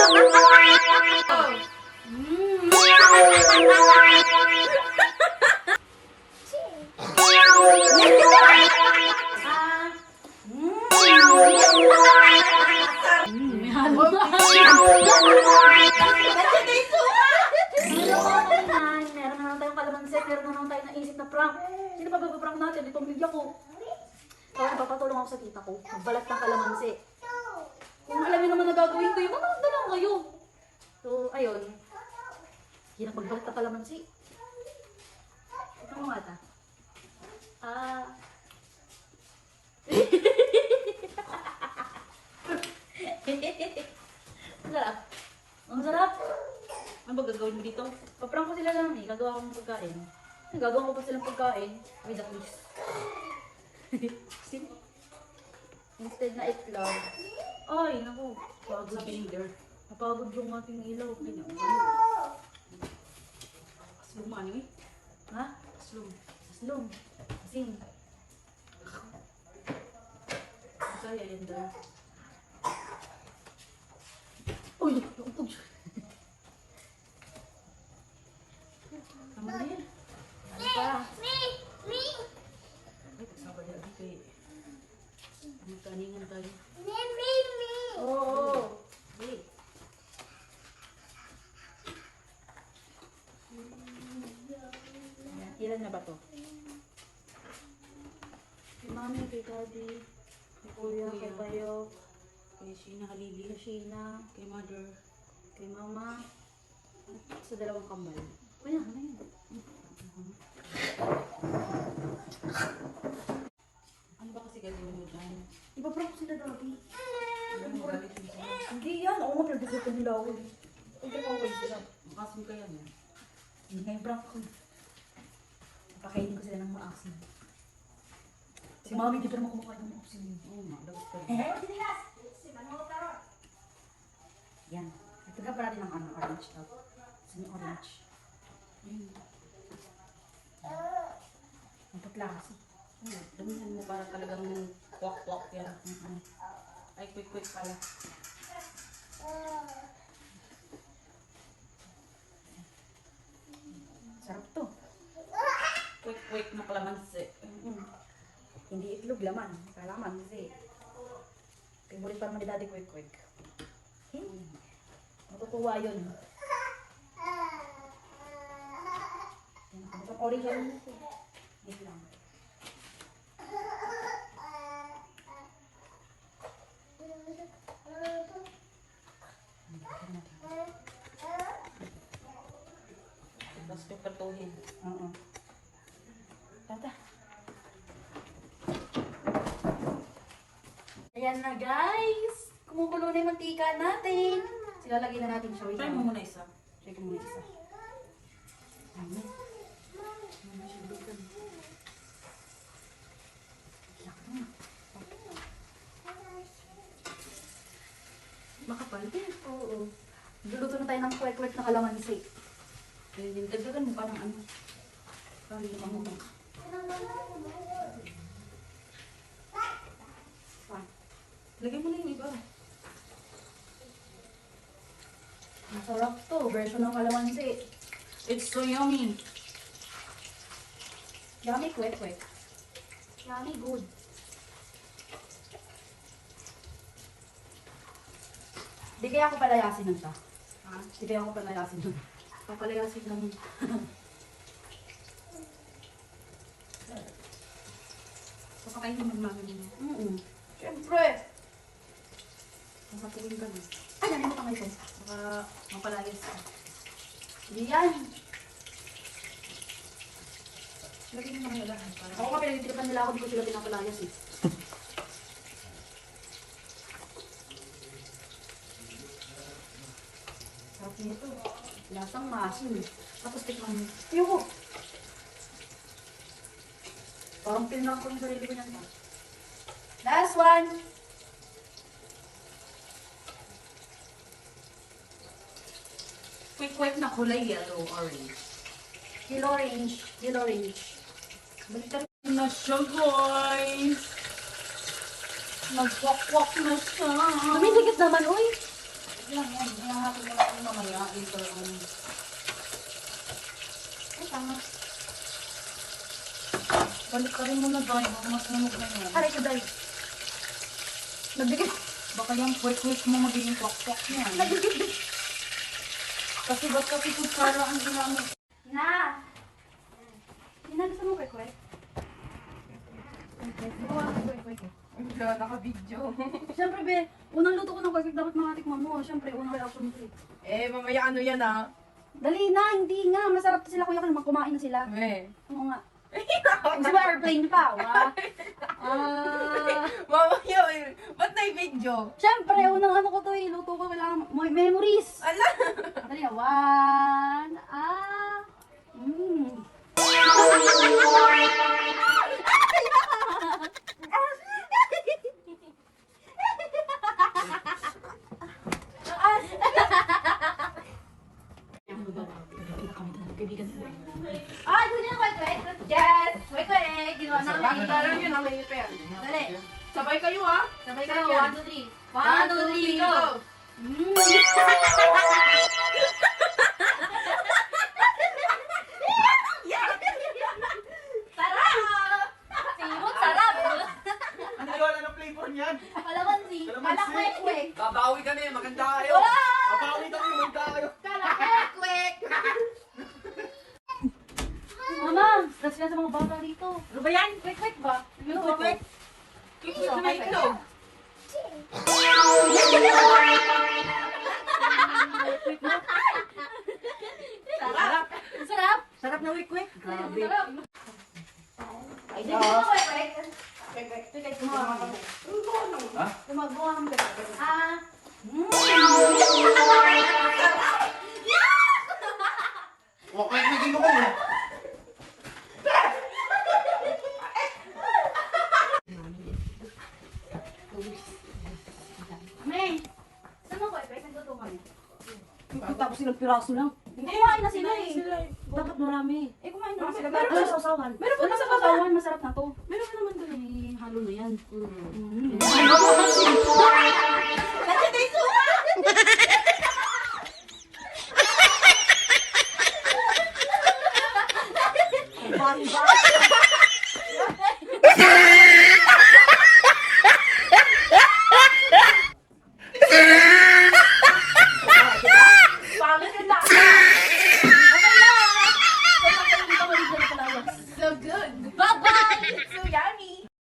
May halo na. Meron na naman tayong kalamansi, meron na naman tayong naisip na prank. Sino ba prank natin? Itong media ko. Kaya papatulong ako sa tita ko. Magbalat ng kalamansi. Kung alam niyo naman na gagawin ko, yung manood na lang kayo. So, ayun. Hirap magbalat ng kalamansi. Ito mo nga ta. Ang sarap. Ang sarap. Ano ba gagawin mo dito? Paprank ko sila lang eh. Gagawa akong pagkain. Gagawa ko pa silang pagkain with a twist. See? Instead na itlog. Ay, naku. Pagod sa finger. Napagod yung ating ilaw. Aslum ano eh? Ha? Aslum. Aslum. Kasing. Kaya yan daw. Uy! Naupog siya. Tama na yan. Ano pa? Ay, kasama niya. Okay. Magkaningan tayo. Oo. Wait. Ilan na ba to? Kay mami, kay daddy, kay kuya, kay bayo, kay Sheena, Halili, kay Sheena, kay mother, kay mama, at sa dalawang kambal. Kuya, ano yun? Ano ba kasi gagawin mo dyan? Iba-prank sila dati. Hindi yan. Oo nga, pinag-desipan nila ako. Hindi ko kayo sila. Makasim ka yan. Hindi nga yung prank ko. Napakainin ko sila ng maasim. Si mami, di pa naman kumakain ng maasim. Oo nga, dapat ka rin. Yan. Ito pa natin ng orange top. Gusto niyo orange. Ang putla kasi. Damihan mo para talagang kwak-kwak yan. Ay, quick-quick pala. Sarap to. Quick-quick na kalamansi. Hindi itlog, laman. Kalamansi. Favorite pa naman ni daddy quick-quick. Matutuwa yun. Ang orange yun. Hindi lang. Tapos pipatuhin. Oo. Tata. Ayan na guys. Kumukulo na yung mantika natin. Silalagay na natin siya. Try mo muna isa. Try ko muna isa. Ayan. Makapal din. Oo. Luluto na tayo ng kwek-kwek na kalamansi. Dagdagan mo pa ng ano. Parang hindi mo mo. Lagay mo na yung iba. Masarap to. Version ng kalamansi. It's so yummy. Yummy kwek-kwek. Yummy good. Di kaya ako palayasin nun ta. Ha? Di kaya ako palayasin nun. Papalayasin nun. Papakain naman mami mo. Siyempre. Makatuwin ka na. Ay, nanin mo pa ngayon. Baka mapalayas ka. Hindi yan. Lagay mo na kayo lahat. Ako nga pinagtiripan nila ako, di ko sila pinapalayas eh. Sarap nito. Lasang masin. Tapos tikman mo. Ayoko. Parang pinang ko yung sarili ko niyan. Last one. Quick na kulay yellow, orange. Yellow orange. Yellow orange. Baliktad na siya, guys. Nagwakwak na siya. Tumisikit naman, uy. Yan, yan, yan. Balik ka rin muna, Day. Baka masunog na yan. Aray ko, Day. Nagdikit. Baka yung quick mo magiging kwak-kwak niyan. Nagdikit. Kasi ba't kasi kutsara ang ginamit? Na! Ina, gusto mo kwek-kwek? Kwek-kwek. Wala, naka-video. Siyempre, be, unang luto ko ng kwek-kwek, dapat makatikman mo. Siyempre, unang reaction ko. Mamaya ano yan ah? Dali na, hindi nga. Masarap to sila, kuya, kung kumain na sila. Oo nga. Gusto ba airplane pa? Wa? Mamaya ba't na video? Siyempre, unang ano ko to eh. Luto ko, kailangan memories. Ala! Dali na. One. Ah, gusto niyo ng kwek-kwek? Yes! Kwek-kwek! Ginawa namin. Parang yun ang may pen. Dali. Sabay kayo ah. Sabay kayo. 1, 2, 3. 1, 2, 3, go! Sarap! Simot, sarap! Ano yun? Anong flavor niyan? Kalamansi. Kalakwek-kwek. Babawi kami, maganda kayo. Wala! Babawi kami, maganda kayo. Kalakwek-kwek. Mama, stress sila sa mga bata dito. Ano ba yan? Kwek-kwek ba? Ano kwek-kwek? Kikit na ito. Sarap! Sarap! Sarap na wikwik. Grabe. Sarap! Ay, di ba kwek-kwek? Kwek-kwek, gumawa ka. Ha? Gumagawa kang kwek-kwek. Okay, naging ko mo. May! Saan mo kwek-kwek? Nagluto kami. Tapos silang piraso lang. Kumain na sila eh. Dapat marami. Eh, kumain na sila. Meron pa sa usawan. Meron pa sa kasawan, masarap na to. Meron pa naman doon. May halo na yan. Mm. Ano